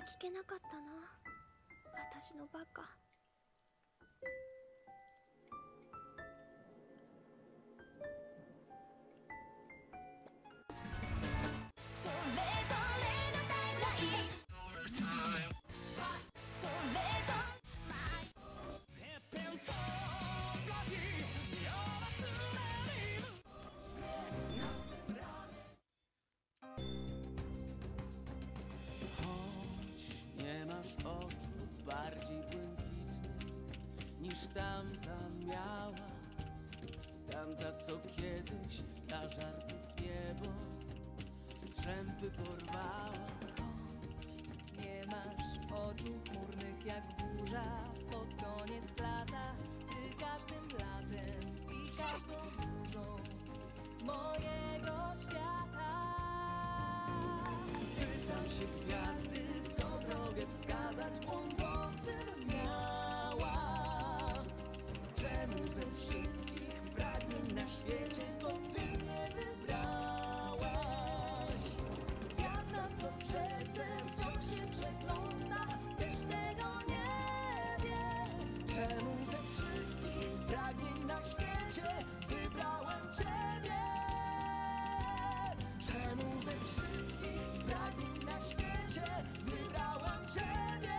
聞けなかったな、私のバカ。Tamta, co kiedyś dla żartów niebo strzępy porwała. Choć nie masz oczu chmurnych jak burza pod koniec lata, ty każdym latem i każdą burzą mojego świata. Pytam się gwiazdy, co drogę wskazać błądzącym miała. Czemu ze wszystkich pragnień na świecie to ty mnie wybrałaś? Gwiazda, co w rzece wciąż się przegląda, też tego nie wie. Czemu ze wszystkich pragnień na świecie wybrałem ciebie? Czemu ze wszystkich pragnień na świecie wybrałem ciebie?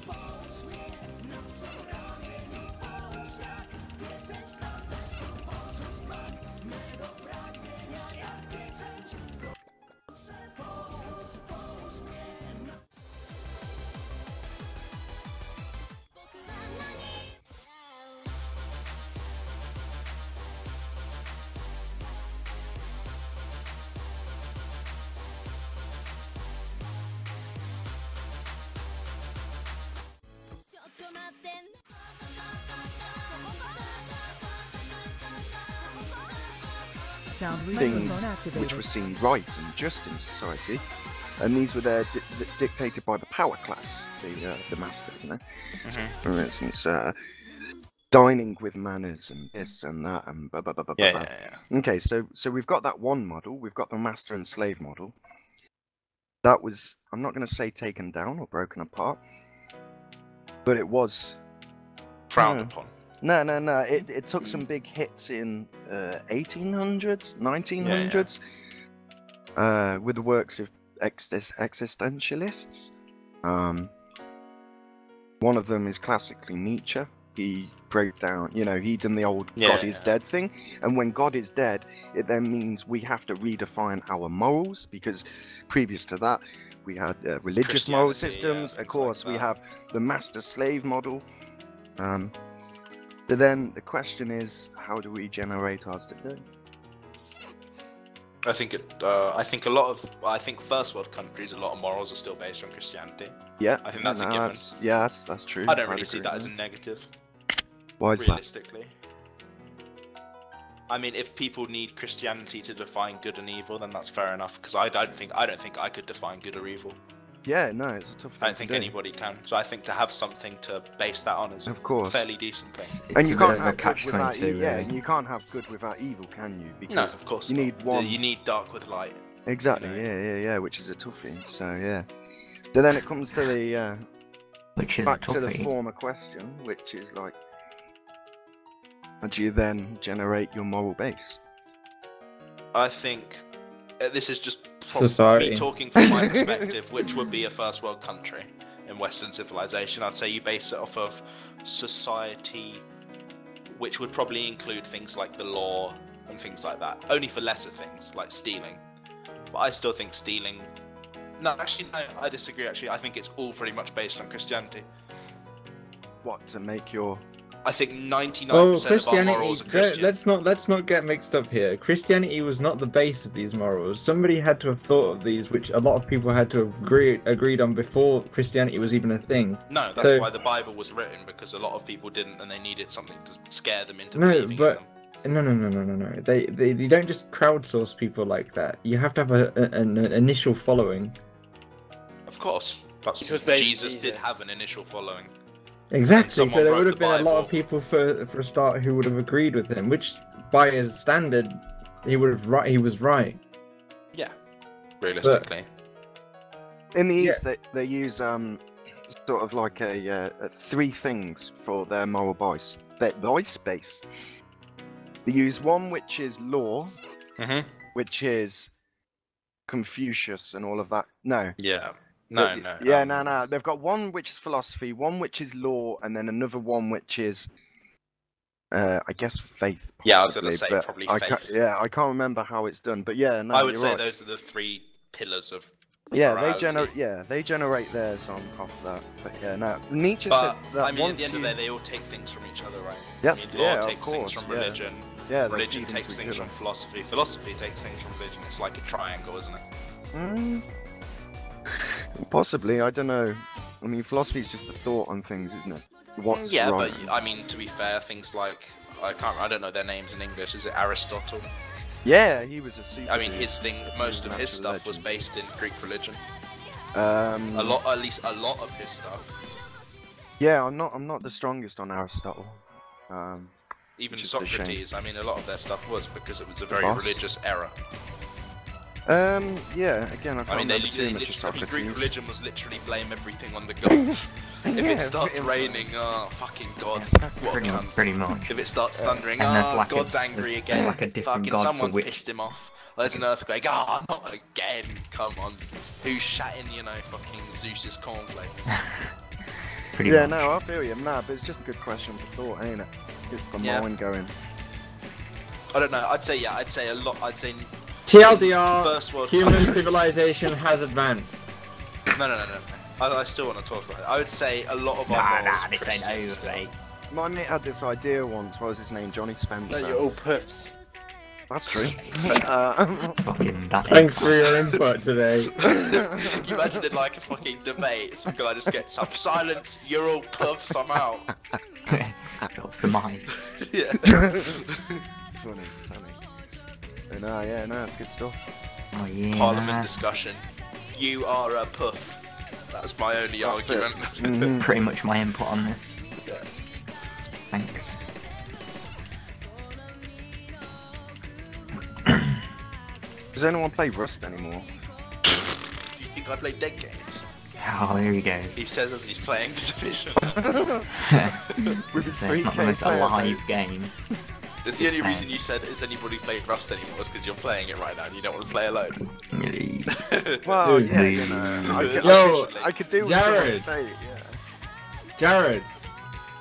Połóż mnie na swym ramieniu, połóż jak pieczęć na sercu, poczuj smak mego pragnienia jak pieczęć. Proszę, połóż mnie na... things which were seen right and just in society, and these were there dictated by the power class, the master, you know. For instance, dining with manners and this and that and blah blah blah blah. Yeah. Okay, so we've got that one model, we've got the master and slave model. That was, I'm not going to say taken down or broken apart, but it was Frowned upon. No. It took some big hits in 1800s, 1900s, with the works of existentialists. One of them is classically Nietzsche. He broke down, you know, he done the old God is dead thing. And when God is dead, it then means we have to redefine our morals, because previous to that, we had religious moral systems. Of course, we have the master-slave model. So then the question is, how do we generate ours today? I think a lot of first world countries, a lot of morals are still based on Christianity. Yeah, I think that's a given. That's true. I don't really see that as a negative. Why is realistically? I mean, if people need Christianity to define good and evil, then that's fair enough. Because I don't think I could define good or evil. Yeah, no, it's a tough thing I don't think to do. anybody can. So I think to have something to base that on is Of a course. fairly decent thing. It's And you a can't bit of a have good without catch-22, yeah, really. and you can't have good without evil, can you? Because No, of course you not. need one. You need dark with light. Exactly. you know. Yeah, which is a toughie. So yeah. So then it comes to the Which is a back to the toughie. former question, which is like, how do you then generate your moral base? I think this is just Society. me talking from my perspective, which would be a first world country in Western civilization. I'd say you base it off of society, which would probably include things like the law and things like that. Only for lesser things like stealing. But I still think stealing. No, actually, no. I disagree. Actually, I think it's all pretty much based on Christianity. What to make your I think 99% Well, of our Christianity. morals are Christian. Let's not get mixed up here. Christianity was not the base of these morals. Somebody had to have thought of these, which a lot of people had to have agreed on before Christianity was even a thing. No, that's So- why the Bible was written, because a lot of people didn't, and they needed something to scare them into No, believing but- in them. No. They don't just crowdsource people like that. You have to have an initial following. Of course, that's It was based Jesus did Jesus. have an initial following. Exactly. someone So there wrote would have the been a lot of Bible. people for a start who would have agreed with him, which by his standard, he was right. Yeah, realistically. in the Yeah. East they use sort of like a three things for their moral base. Base. They use one which is law, Mm-hmm. which is Confucius and all of that. No. Yeah. No. Yeah, no. They've got one which is philosophy, one which is law, and then another one which is, I guess, faith. Yeah, I was gonna possibly, say but probably I faith. I can't remember how it's done, but yeah, no, I would you're say right. those are the three pillars of. Yeah, morality. they generate theirs on off that. But yeah, no. Nietzsche But said that I mean, at once the end of you- the day, they all take things from each other, right? Yes, I mean, law yeah, of takes things course, from yeah. religion. yeah, they Religion feed takes into things each from other. philosophy. Philosophy takes things from religion. It's like a triangle, isn't it? Possibly, I don't know. I mean, philosophy is just the thought on things, isn't it? What's Yeah, right? but I mean, to be fair, things like I don't know their names in English. Is it Aristotle? Yeah, he was a super. I mean, dude. his thing, most of an his absolute stuff was legend. based in Greek religion. At least a lot of his stuff. Yeah, I'm not the strongest on Aristotle. Even Which is a shame. Socrates. I mean, a lot of their stuff was because it was a very boss. religious era. Yeah. Again, I can't I mean, remember too much of Greek Socrates. religion was literally blame everything on the gods. If Yeah, it starts pretty raining, oh fucking god, what a Pretty cunt. pretty much. If it starts thundering, And there's oh, like a- God's angry there's again. like a different Fucking god for someone's which- pissed him off. There's an earthquake. Oh, not again. Come on. Who's shatting, fucking Zeus's cornflakes? Pretty Yeah, much. no, I feel you. Nah, but it's just a good question for thought, ain't it? Gets the Yeah. mind going. I don't know. I'd say a lot. I'd say TLDR, first world human countries- civilization has advanced. No. I still want to talk about it. I would say a lot of our morals are this ain't Christian over, still. mate. My mate had this idea once. What was his name? Johnny Spencer. No, you're all puffs. That's true. Fucking that Thanks is- for your input today. Can you imagine in like a fucking debate, some guy just gets up, silence, you're all puffs, I'm out. Drops the mind. Yeah. funny. But no, it's good stuff. Oh yeah. Parliament discussion. You are a puff. That's my only That's it. argument. Mhm. Pretty much my input on this. Yeah. Thanks. Does anyone play Rust anymore? Do you think I play dead games? Oh, here he goes. He says as he's playing the division. With his So it's not the 3K most player alive base. game. That's the only Same. reason you said, has anybody played Rust anymore? Is because you're playing it right now and you don't want to play alone. Well, Dude. yeah, you know. Yo, I could do with Jared. someone's fate, yeah. Jared.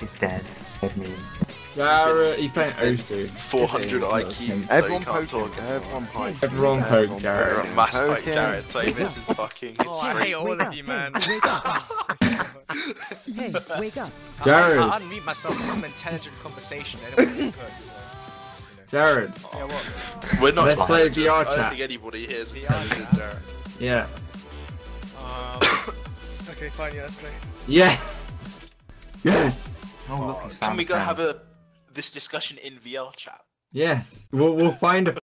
It's dead. Dead me. Jared, he's playing Osu. 400 IQ, so you Everyone can't poke talk him. anymore. Everyone poke. Everyone poke Jared. Everyone mass Poke poke him. Jared, so he misses fucking his Oh, I streak. hate all of you, man. Hey, wake up. Jared. I unmute myself for some intelligent conversation. Anyone could, so. Jared. Yeah, what? We're not Let's play intelligent. VR I don't chat. think anybody here is VR intelligent, chat. Jared. Yeah. Okay, fine, yeah, let's play. Yeah. Yes. Oh, look, he's Can found we a go friend. have this discussion in VR chat? Yes. We'll find a